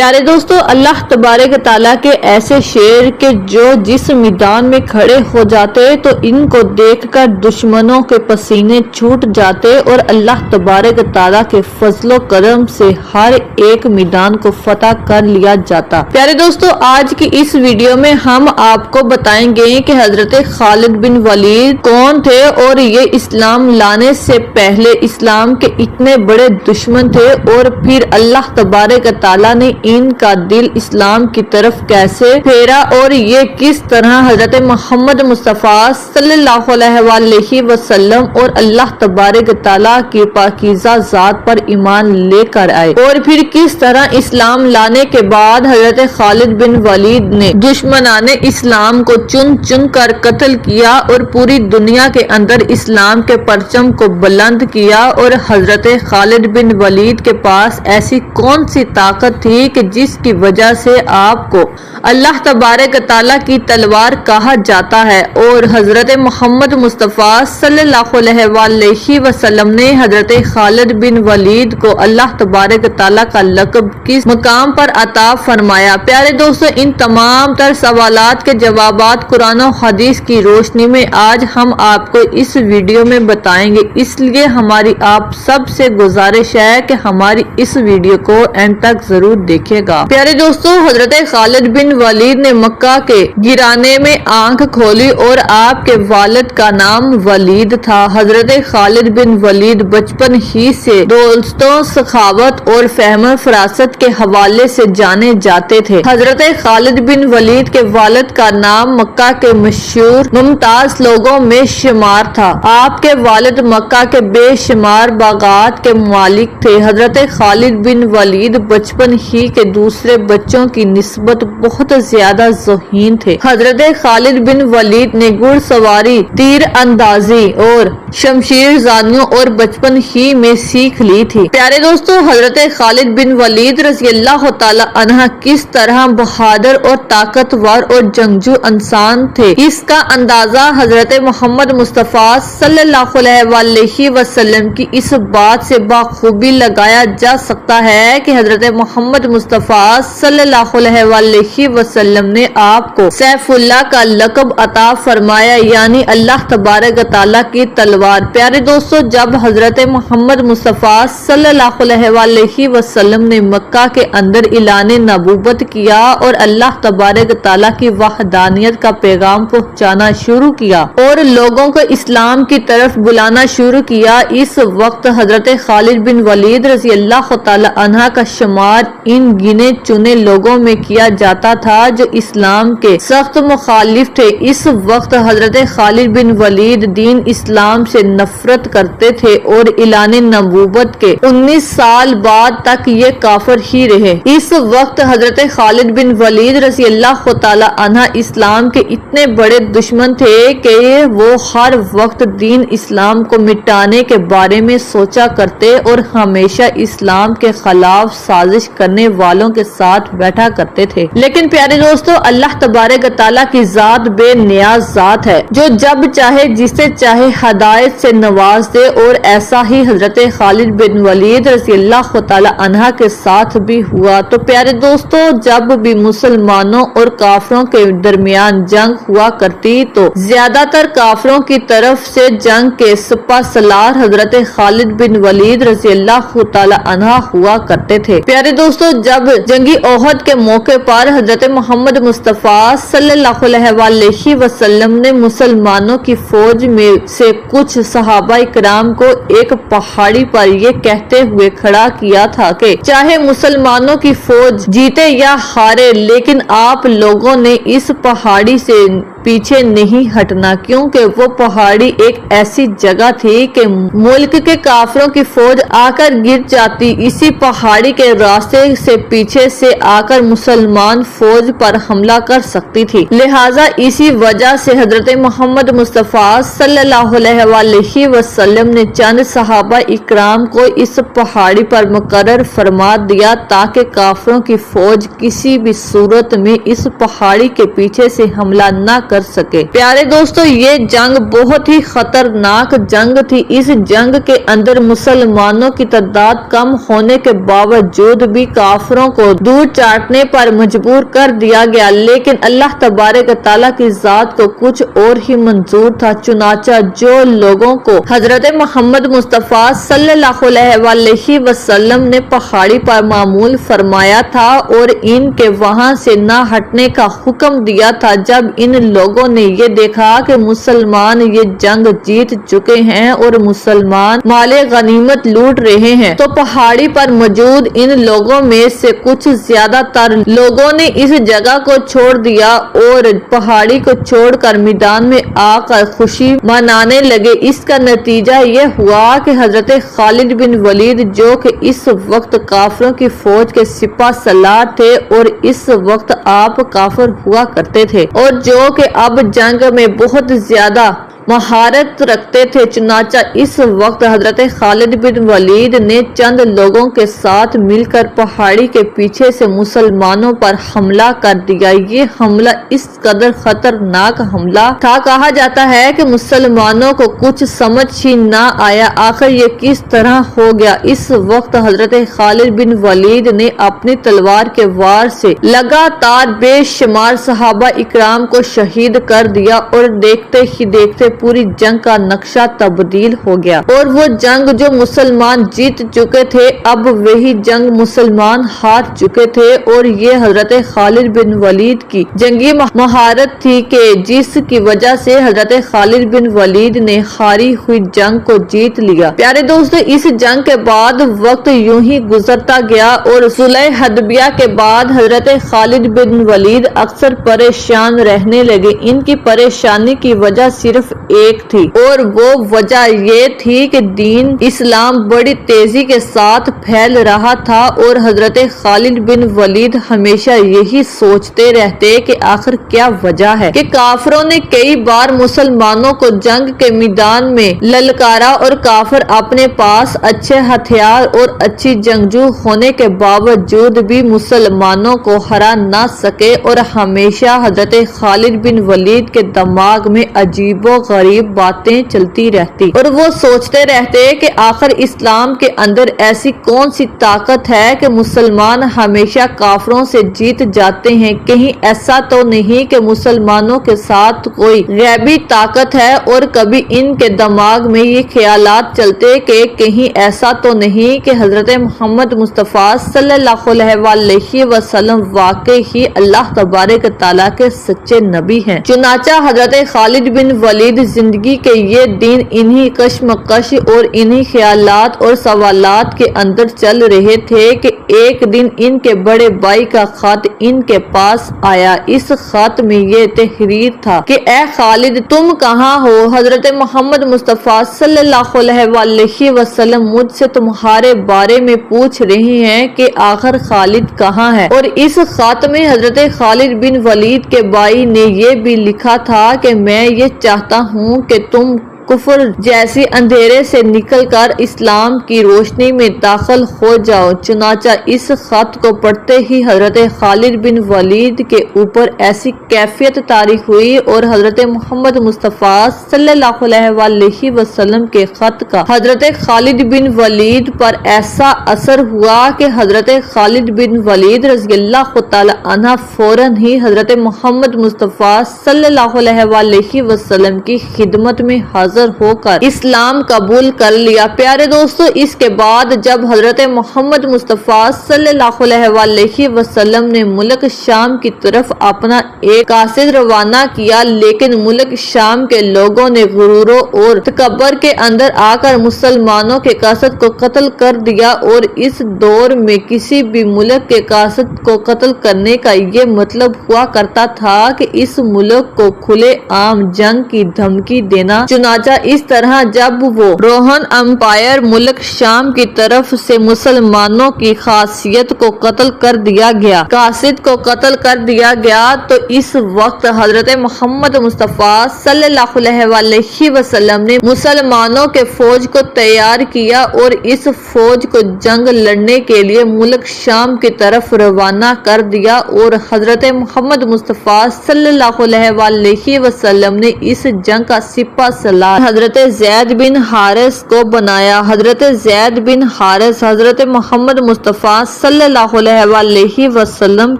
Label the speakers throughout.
Speaker 1: پیارے دوستو، اللہ تبارک تعالیٰ کے ایسے شیر کے جو جس میدان میں کھڑے ہو جاتے تو ان کو دیکھ کر دشمنوں کے پسینے چھوٹ جاتے اور اللہ تبارک تعالیٰ کے فضل و کرم سے ہر ایک میدان کو فتح کر لیا جاتا۔ پیارے دوستو، آج کی اس ویڈیو میں ہم آپ کو بتائیں گے کہ حضرت خالد بن ولید کون تھے اور یہ اسلام لانے سے پہلے اسلام کے اتنے بڑے دشمن تھے، اور پھر اللہ تبارک تعالیٰ نے ان کا دل اسلام کی طرف کیسے پھیرا اور یہ کس طرح حضرت محمد مصطفیٰ صلی اللہ علیہ وآلہ وسلم اور اللہ تبارک تعالیٰ کی پاکیزہ ذات پر ایمان لے کر آئے، اور پھر کس طرح اسلام لانے کے بعد حضرت خالد بن ولید نے دشمنان اسلام کو چن چن کر قتل کیا اور پوری دنیا کے اندر اسلام کے پرچم کو بلند کیا۔ اور حضرت خالد بن ولید کے پاس ایسی کون سی طاقت تھی کہ جس کی وجہ سے آپ کو اللہ تبارک تعالیٰ کی تلوار کہا جاتا ہے، اور حضرت محمد مصطفیٰ صلی اللہ علیہ وآلہ وسلم نے حضرت خالد بن ولید کو اللہ تبارک تعالیٰ کا لقب کس مقام پر عطا فرمایا۔ پیارے دوستو، ان تمام تر سوالات کے جوابات قرآن و حدیث کی روشنی میں آج ہم آپ کو اس ویڈیو میں بتائیں گے، اس لیے ہماری آپ سب سے گزارش ہے کہ ہماری اس ویڈیو کو اینڈ تک ضرور دیکھیے گا۔ پیارے دوستو، حضرت خالد بن ولید نے مکہ کے گرانے میں آنکھ کھولی اور آپ کے والد کا نام ولید تھا۔ حضرت خالد بن ولید بچپن ہی سے دوستوں، سخاوت اور فہم فراست کے حوالے سے جانے جاتے تھے۔ حضرت خالد بن ولید کے والد کا نام مکہ کے مشہور ممتاز لوگوں میں شمار تھا۔ آپ کے والد مکہ کے بے شمار باغات کے مالک تھے۔ حضرت خالد بن ولید بچپن ہی کے دوسرے بچوں کی نسبت بہت زیادہ ذہین تھے۔ حضرت خالد بن ولید نے گھڑ سواری، تیر اندازی اور شمشیر زنیوں اور بچپن ہی میں سیکھ لی تھی۔ پیارے دوستو، حضرت خالد بن ولید رضی اللہ تعالی عنہ کس طرح بہادر اور طاقتور اور جنگجو انسان تھے، اس کا اندازہ حضرت محمد مصطفیٰ صلی اللہ علیہ وآلہ وسلم کی اس بات سے بخوبی لگایا جا سکتا ہے کہ حضرت محمد مصطفیٰ صلی اللہ علیہ وآلہ وسلم نے آپ کو سیف اللہ کا لقب عطا فرمایا، یعنی اللہ تبارک تعالیٰ کی تلوار۔ پیارے دوستو، جب حضرت محمد مصطفیٰ صلی اللہ علیہ وآلہ وسلم نے مکہ کے اندر اعلان نبوت کیا اور اللہ تبارک تعالیٰ کی وحدانیت کا پیغام پہنچانا شروع کیا اور لوگوں کو اسلام کی طرف بلانا شروع کیا، اس وقت حضرت خالد بن ولید رضی اللہ تعالی عنہ کا شمار ان گنے چنے لوگوں میں کیا جاتا تھا جو اسلام کے سخت مخالف تھے۔ اس وقت حضرت خالد بن ولید دین اسلام سے نفرت کرتے تھے اور اعلان نبوت کے 19 سال بعد تک یہ کافر ہی رہے۔ اس وقت حضرت خالد بن ولید رضی اللہ تعالی عنہ اسلام کے اتنے بڑے دشمن تھے کہ وہ ہر وقت دین اسلام کو مٹانے کے بارے میں سوچا کرتے اور ہمیشہ اسلام کے خلاف سازش کرنے والوں کے ساتھ بیٹھا کرتے تھے۔ لیکن پیارے دوستو، اللہ تبارک تعالیٰ کی ذات بے نیاز ذات ہے جو جب چاہے جسے چاہے ہدایت سے نواز دے، اور ایسا ہی حضرت خالد بن ولید رضی اللہ تعالی عنہ کے ساتھ بھی ہوا۔ تو پیارے دوستو، جب بھی مسلمانوں اور کافروں کے درمیان جنگ ہوا کرتی تو زیادہ تر کافروں کی طرف سے جنگ کے سپہ سالار حضرت خالد بن ولید رضی اللہ تعالی عنہ ہوا کرتے تھے۔ پیارے دوستو، جب جنگی احد کے موقع پر حضرت محمد مصطفیٰ صلی اللہ علیہ وآلہ وسلم نے مسلمانوں کی فوج میں سے کچھ صحابہ کرام کو ایک پہاڑی پر یہ کہتے ہوئے کھڑا کیا تھا کہ چاہے مسلمانوں کی فوج جیتے یا ہارے، لیکن آپ لوگوں نے اس پہاڑی سے پیچھے نہیں ہٹنا، کیونکہ وہ پہاڑی ایک ایسی جگہ تھی کہ ملک کے کافروں کی فوج آ کر گر جاتی، اسی پہاڑی کے راستے سے پیچھے سے آ کر مسلمان فوج پر حملہ کر سکتی تھی۔ لہٰذا اسی وجہ سے حضرت محمد مصطفیٰ صلی اللہ علیہ وآلہ وسلم نے چند صحابہ اکرام کو اس پہاڑی پر مقرر فرما دیا تاکہ کافروں کی فوج کسی بھی صورت میں اس پہاڑی کے پیچھے سے حملہ نہ کر سکے۔ پیارے دوستو، یہ جنگ بہت ہی خطرناک جنگ تھی۔ اس جنگ کے اندر مسلمانوں کی تعداد کم ہونے کے باوجود بھی کافروں کو دور چاٹنے پر مجبور کر دیا گیا، لیکن اللہ تبارک تعالیٰ کی ذات کو کچھ اور ہی منظور تھا۔ چنانچہ جو لوگوں کو حضرت محمد مصطفیٰ صلی اللہ علیہ وسلم نے پہاڑی پر معمول فرمایا تھا اور ان کے وہاں سے نہ ہٹنے کا حکم دیا تھا، جب ان لوگوں نے یہ دیکھا کہ مسلمان یہ جنگ جیت چکے ہیں اور مسلمان مال غنیمت لوٹ رہے ہیں، تو پہاڑی پر موجود ان لوگوں میں سے کچھ زیادہ تر لوگوں نے اس جگہ کو چھوڑ دیا اور پہاڑی کو چھوڑ کر میدان میں آ کر خوشی منانے لگے۔ اس کا نتیجہ یہ ہوا کہ حضرت خالد بن ولید، جو کہ اس وقت کافروں کی فوج کے سپہ سالار تھے اور اس وقت آپ کافر ہوا کرتے تھے اور جو کہ اب جنگ میں بہت زیادہ مہارت رکھتے تھے، چنانچہ اس وقت حضرت خالد بن ولید نے چند لوگوں کے ساتھ مل کر پہاڑی کے پیچھے سے مسلمانوں پر حملہ کر دیا۔ یہ حملہ اس قدر خطرناک حملہ تھا، کہا جاتا ہے کہ مسلمانوں کو کچھ سمجھ ہی نہ آیا آخر یہ کس طرح ہو گیا۔ اس وقت حضرت خالد بن ولید نے اپنی تلوار کے وار سے لگاتار بے شمار صحابہ اکرام کو شہید کر دیا اور دیکھتے ہی دیکھتے پوری جنگ کا نقشہ تبدیل ہو گیا، اور وہ جنگ جو مسلمان جیت چکے تھے اب وہی جنگ مسلمان ہار چکے تھے، اور یہ حضرت خالد بن ولید کی جنگی مہارت تھی کہ جس کی وجہ سے حضرت خالد بن ولید نے ہاری ہوئی جنگ کو جیت لیا۔ پیارے دوستو، اس جنگ کے بعد وقت یوں ہی گزرتا گیا اور صلح حدیبیہ کے بعد حضرت خالد بن ولید اکثر پریشان رہنے لگے۔ ان کی پریشانی کی وجہ صرف ایک تھی اور وہ وجہ یہ تھی کہ دین اسلام بڑی تیزی کے ساتھ پھیل رہا تھا اور حضرت خالد بن ولید ہمیشہ یہی سوچتے رہتے کہ آخر کیا وجہ ہے کہ کافروں نے کئی بار مسلمانوں کو جنگ کے میدان میں للکارا اور کافر اپنے پاس اچھے ہتھیار اور اچھی جنگجو ہونے کے باوجود بھی مسلمانوں کو ہرا نہ سکے، اور ہمیشہ حضرت خالد بن ولید کے دماغ میں عجیب و غریب باتیں چلتی رہتی اور وہ سوچتے رہتے کہ آخر اسلام کے اندر ایسی کون سی طاقت ہے کہ مسلمان ہمیشہ کافروں سے جیت جاتے ہیں، کہیں ایسا تو نہیں کہ مسلمانوں کے ساتھ کوئی غیبی طاقت ہے، اور کبھی ان کے دماغ میں یہ خیالات چلتے کہ کہیں ایسا تو نہیں کہ حضرت محمد مصطفیٰ صلی اللہ علیہ وسلم واقعی ہی اللہ تبارک تعالیٰ کے سچے نبی ہیں۔ چنانچہ حضرت خالد بن ولید زندگی کے یہ دن انہی کشمکش اور انہی خیالات اور سوالات کے اندر چل رہے تھے کہ ایک دن ان کے بڑے بھائی کا خط ان کے پاس آیا۔ اس خط میں یہ تحریر تھا کہ اے خالد، تم کہاں ہو؟ حضرت محمد مصطفیٰ صلی اللہ علیہ وسلم مجھ سے تمہارے بارے میں پوچھ رہے ہیں کہ آخر خالد کہاں ہے۔ اور اس خط میں حضرت خالد بن ولید کے بھائی نے یہ بھی لکھا تھا کہ میں یہ چاہتا ہوں کہ تم کفر جیسی اندھیرے سے نکل کر اسلام کی روشنی میں داخل ہو جاؤ۔ چنانچہ اس خط کو پڑھتے ہی حضرت خالد بن ولید کے اوپر ایسی کیفیت طاری ہوئی اور حضرت محمد مصطفیٰ صلی اللہ علیہ وسلم کے خط کا حضرت خالد بن ولید پر ایسا اثر ہوا کہ حضرت خالد بن ولید رضی اللہ تعالی عنہ فوراً ہی حضرت محمد مصطفیٰ صلی اللہ علیہ وسلم کی خدمت میں حاضر ہو کر اسلام قبول کر لیا۔ پیارے دوستو، اس کے بعد جب حضرت محمد مصطفیٰ صلی اللہ علیہ وسلم نے ملک شام کی طرف اپنا ایک قاصد روانہ کیا، لیکن ملک شام کے لوگوں نے غرور اور تکبر کے اندر آ کر مسلمانوں کے قاصد کو قتل کر دیا، اور اس دور میں کسی بھی ملک کے قاصد کو قتل کرنے کا یہ مطلب ہوا کرتا تھا کہ اس ملک کو کھلے عام جنگ کی دھمکی دینا۔ چنانچہ چنانچہ اس طرح جب وہ روہن امپائر ملک شام کی طرف سے مسلمانوں کی خاصیت کو قتل کر دیا گیا، قاصد کو قتل کر دیا گیا، تو اس وقت حضرت محمد مصطفیٰ صلی اللہ علیہ وسلم نے مسلمانوں کے فوج کو تیار کیا اور اس فوج کو جنگ لڑنے کے لیے ملک شام کی طرف روانہ کر دیا، اور حضرت محمد مصطفیٰ صلی اللہ علیہ وسلم نے اس جنگ کا سپہ سالار حضرت زید بن حارث کو بنایا۔ حضرت زید بن حارث حضرت محمد مصطفیٰ صلی اللہ علیہ وسلم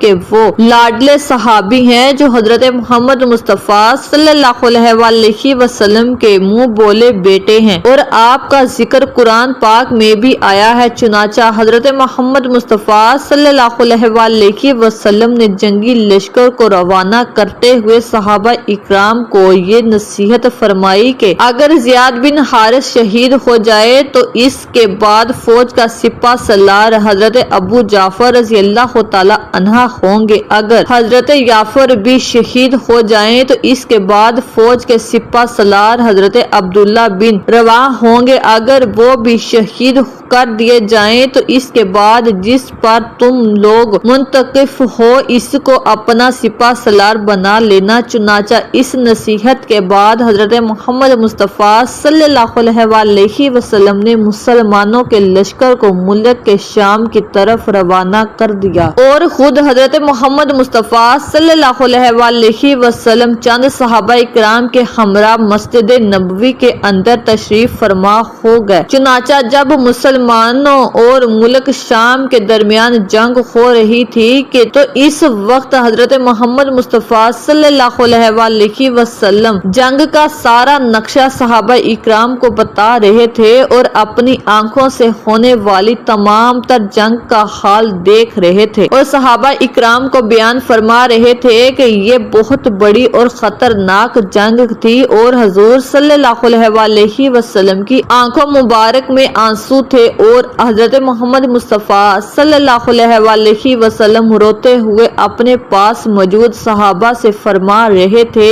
Speaker 1: کے وہ لاڈلے صحابی ہیں جو حضرت محمد مصطفیٰ صلی اللہ علیہ وسلم کے منہ بولے بیٹے ہیں، اور آپ کا ذکر قرآن پاک میں بھی آیا ہے۔ چنانچہ حضرت محمد مصطفیٰ صلی اللہ علیہ وسلم نے جنگی لشکر کو روانہ کرتے ہوئے صحابہ اکرام کو یہ نصیحت فرمائی کہ اگر زیاد بن حارث شہید ہو جائے تو اس کے بعد فوج کا سپہ سالار حضرت ابو جعفر رضی اللہ تعالی عنہ ہوں گے، اگر حضرت جعفر بھی شہید ہو جائیں تو اس کے بعد فوج کے سپہ سالار حضرت عبداللہ بن رواحہ ہوں گے، اگر وہ بھی شہید کر دیے جائیں تو اس کے بعد جس پر تم لوگ منتخب ہو اس کو اپنا سپہ سالار بنا لینا۔ چنانچہ اس نصیحت کے بعد حضرت محمد مصطفیٰ صلی اللہ علیہ وسلم نے مسلمانوں کے لشکر کو ملک کے شام کی طرف روانہ کر دیا، اور خود حضرت محمد مصطفیٰ صلی اللہ علیہ وسلم چند صحابہ اکرام کے ہمراہ مسجد نبوی کے اندر تشریف فرما ہو گئے۔ چنانچہ جب مسلمانوں اور ملک شام کے درمیان جنگ ہو رہی تھی کہ تو اس وقت حضرت محمد مصطفیٰ صلی اللہ علیہ وسلم جنگ کا سارا نقشہ صحابہ اکرام کو بتا رہے تھے اور اپنی آنکھوں سے ہونے والی تمام تر جنگ کا حال دیکھ رہے تھے، اور صحابہ اکرام کو بیان فرما رہے تھے کہ یہ بہت بڑی اور خطرناک جنگ تھی، اور حضور صلی اللہ علیہ وسلم کی آنکھوں مبارک میں آنسو تھے، اور حضرت محمد مصطفیٰ صلی اللہ علیہ وسلم روتے ہوئے اپنے پاس موجود صحابہ سے فرما رہے تھے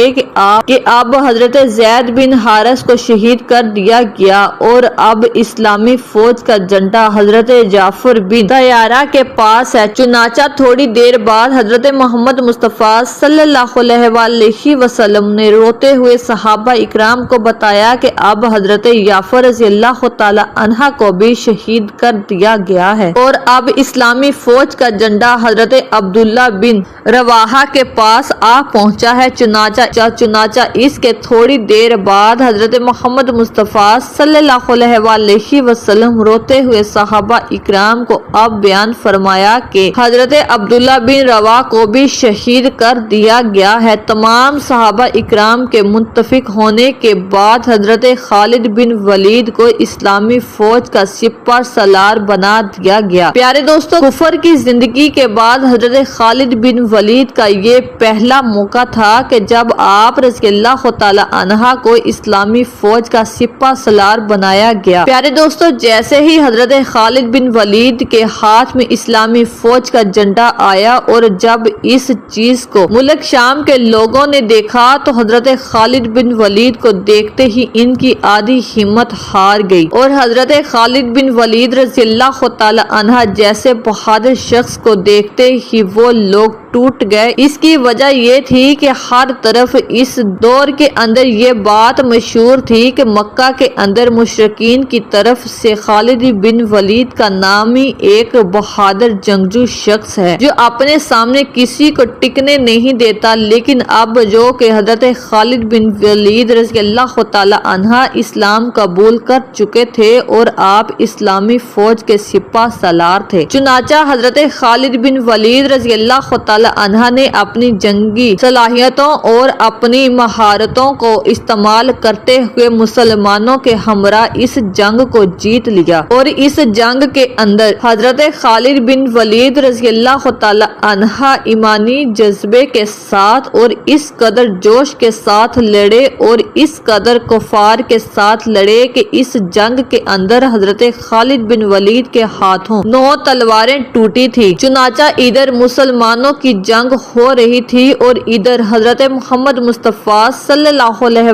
Speaker 1: کہ اب حضرت زید بن حارث کو شہید کر دیا گیا، اور اب اسلامی فوج کا جھنڈا حضرت جعفر بن طیارہ کے پاس ہے۔ چنانچہ تھوڑی دیر بعد حضرت محمد مصطفیٰ صلی اللہ علیہ وسلم نے روتے ہوئے صحابہ اکرام کو بتایا کہ اب حضرت جعفر رضی اللہ تعالی عنہ کو بھی شہید کر دیا گیا ہے، اور اب اسلامی فوج کا جھنڈا حضرت عبداللہ بن رواحہ کے پاس آ پہنچا ہے۔ چنانچہ اس کے تھوڑی دیر بعد حضرت محمد مصطفیٰ صلی اللہ علیہ وسلم روتے ہوئے صحابہ اکرام کو اب بیان فرمایا کہ حضرت عبداللہ بن رواحہ کو بھی شہید کر دیا گیا ہے۔ تمام صحابہ اکرام کے متفق ہونے کے بعد حضرت خالد بن ولید کو اسلامی فوج کا سپہ سالار بنا دیا گیا۔ پیارے دوستو، کفر کی زندگی کے بعد حضرت خالد بن ولید کا یہ پہلا موقع تھا کہ جب آپ رضی اللہ تعالی عنہ کو اسلامی فوج کا سپہ سالار بنایا گیا۔ پیارے دوستو، جیسے ہی حضرت خالد بن ولید کے ہاتھ میں اسلامی فوج کا جھنڈا آیا اور جب اس چیز کو ملک شام کے لوگوں نے دیکھا تو حضرت خالد بن ولید کو دیکھتے ہی ان کی آدھی ہمت ہار گئی، اور حضرت خالد بن ولید رضی اللہ تعالی عنہ جیسے بہادر شخص کو دیکھتے ہی وہ لوگ ٹوٹ گئے۔ اس کی وجہ یہ تھی کہ ہر طرف اس دور کے اندر یہ بات مشہور تھی کہ مکہ کے اندر مشرکین کی طرف سے خالد بن ولید کا نامی ایک بہادر جنگجو شخص ہے جو اپنے سامنے کسی کو ٹکنے نہیں دیتا، لیکن اب جو کہ حضرت خالد بن ولید رضی اللہ تعالی عنہ اسلام قبول کر چکے تھے اور آپ اسلامی فوج کے سپہ سالار تھے۔ چنانچہ حضرت خالد بن ولید رضی اللہ تعالی عنہ نے اپنی جنگی صلاحیتوں اور اپنی مہارتوں کو استعمال کرتے ہوئے مسلمانوں کے ہمراہ اس جنگ کو جیت لیا، اور اس جنگ کے اندر حضرت خالد بن ولید رضی اللہ تعالی عنہ ایمانی جذبے کے ساتھ اور اس قدر جوش کے ساتھ لڑے اور اس قدر کفار کے ساتھ لڑے کہ اس جنگ کے اندر حضرت خالد بن ولید کے ہاتھوں 9 تلواریں ٹوٹی تھی۔ چنانچہ ادھر مسلمانوں کی جنگ ہو رہی تھی اور ادھر حضرت محمد مصطفیٰ صلی اللہ علیہ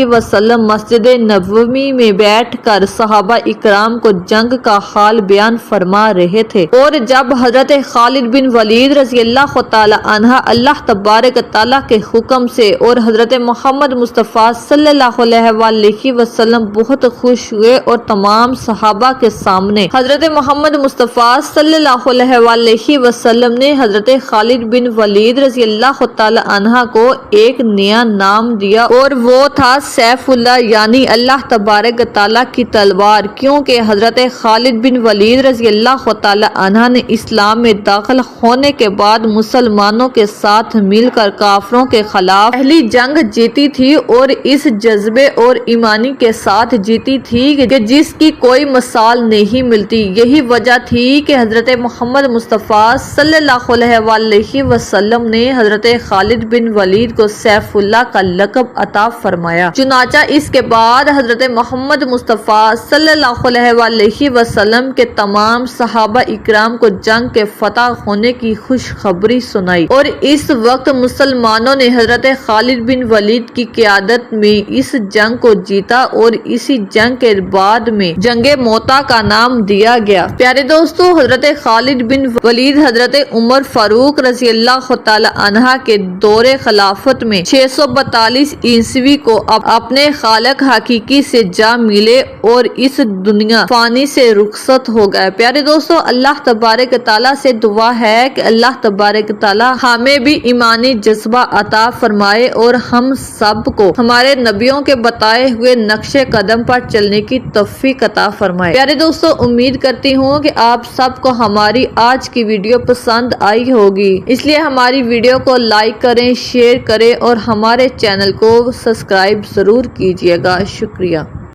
Speaker 1: علیہ وسلم مسجد نبوی میں بیٹھ کر صحابہ اکرام کو جنگ کا حال بیان فرما رہے تھے، اور جب حضرت خالد بن ولید رضی اللہ تعالی عنہ اللہ تبارک تعالیٰ کے حکم سے اور حضرت محمد مصطفیٰ صلی اللہ علیہ وسلم بہت خوش ہوئے اور تمام صحابہ کے سامنے حضرت محمد مصطفیٰ صلی اللہ علیہ وسلم نے حضرت خالد بن ولید رضی اللہ تعالی عنہ کو ایک نیا نام دیا، اور وہ تھا سیف اللہ، یعنی اللہ تبارک تعالیٰ کی تلوار، کیونکہ حضرت خالد بن ولید رضی اللہ تعالی عنہ نے اسلام میں داخل ہونے کے بعد مسلمانوں کے ساتھ مل کر کافروں کے خلاف پہلی جنگ جیتی تھی، اور اس جذبے اور ایمانی کے ساتھ جیتی تھی کہ جس کی کوئی مثال نہیں ملتی۔ یہی وجہ تھی کہ حضرت محمد مصطفیٰ صلی اللہ علیہ وسلم نے حضرت خالد بن ولید کو سیف اللہ کا لقب عطا فرمایا۔ چنانچہ اس کے بعد حضرت محمد مصطفیٰ صلی اللہ علیہ وسلم کے تمام صحابہ اکرام کو جنگ کے فتح ہونے کی خوشخبری سنائی، اور اس وقت مسلمانوں نے حضرت خالد بن ولید کی قیادت میں اس جنگ کو جیتا، اور اسی جنگ کے بعد میں جنگ موتا کا نام دیا گیا۔ پیارے دوستو، حضرت خالد بن ولید حضرت عمر فاروق رضی اللہ تعالی عنہ کے دور خلافت میں 642 عیسوی کو اپنے خالق حقیقی سے جا ملے اور اس دنیا فانی سے رخصت ہو گئے۔ پیارے دوستو، اللہ تبارک تعالیٰ سے دعا ہے کہ اللہ تبارک تعالیٰ ہمیں بھی ایمانی جذبہ عطا فرمائے اور ہم سب کو ہمارے نبیوں کے بتائے ہوئے نقش قدم پر چلنے کی توفیق عطا فرمائے۔ پیارے دوستو، امید کرتی ہوں کہ آپ سب کو ہماری آج کی ویڈیو پسند آئی ہوگی، اس لیے ہماری ویڈیو کو لائک کریں، شیئر کریں اور ہمارے چینل کو سبسکرائب ضرور کیجیے گا۔ شکریہ۔